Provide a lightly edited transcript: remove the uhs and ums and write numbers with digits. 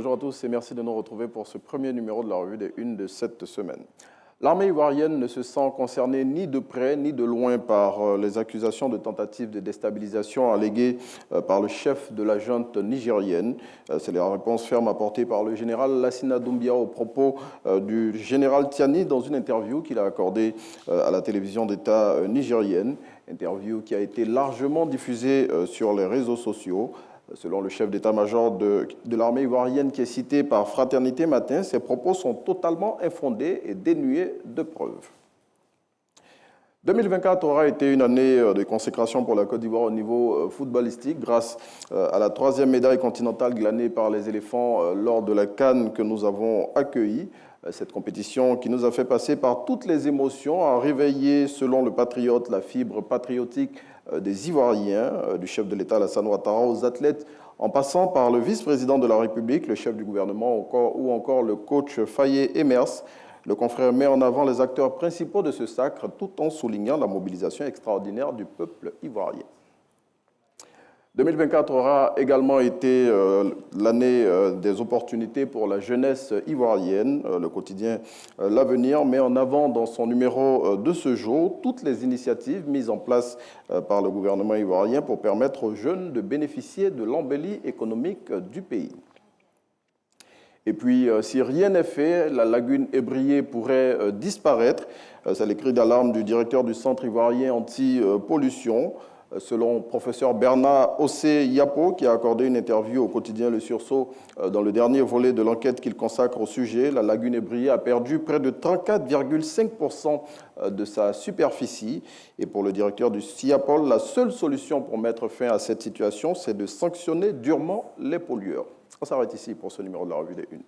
bonjour à tous et merci de nous retrouver pour ce premier numéro de la revue des Unes de cette semaine. L'armée ivoirienne ne se sent concernée ni de près ni de loin par les accusations de tentatives de déstabilisation alléguées par le chef de la junte nigérienne. C'est la réponse ferme apportée par le général Lassina Doumbia au propos du général Tiani dans une interview qu'il a accordée à la télévision d'État nigérienne. Interview qui a été largement diffusée sur les réseaux sociaux. Selon le chef d'état-major de l'armée ivoirienne qui est cité par Fraternité Matin, ces propos sont totalement infondés et dénués de preuves. 2024 aura été une année de consécration pour la Côte d'Ivoire au niveau footballistique grâce à la 3e médaille continentale glanée par les éléphants lors de la CAN que nous avons accueillie. Cette compétition qui nous a fait passer par toutes les émotions a réveillé, selon le patriote, la fibre patriotique des Ivoiriens, du chef de l'État Alassane Ouattara aux athlètes, en passant par le vice-président de la République, le chef du gouvernement ou encore le coach Faye Emers. Le confrère met en avant les acteurs principaux de ce sacre tout en soulignant la mobilisation extraordinaire du peuple ivoirien. 2024 aura également été l'année des opportunités pour la jeunesse ivoirienne. Le quotidien L'Avenir met en avant dans son numéro de ce jour toutes les initiatives mises en place par le gouvernement ivoirien pour permettre aux jeunes de bénéficier de l'embellie économique du pays. Et puis, si rien n'est fait, la lagune ébriée pourrait disparaître. C'est le cri d'alarme du directeur du Centre ivoirien anti-pollution. Selon professeur Bernard Ossé-Yapo, qui a accordé une interview au quotidien Le Sursaut dans le dernier volet de l'enquête qu'il consacre au sujet, la lagune ébriée a perdu près de 34,5% de sa superficie. Et pour le directeur du CIAPOL, la seule solution pour mettre fin à cette situation, c'est de sanctionner durement les pollueurs. On s'arrête ici pour ce numéro de la revue des Unes.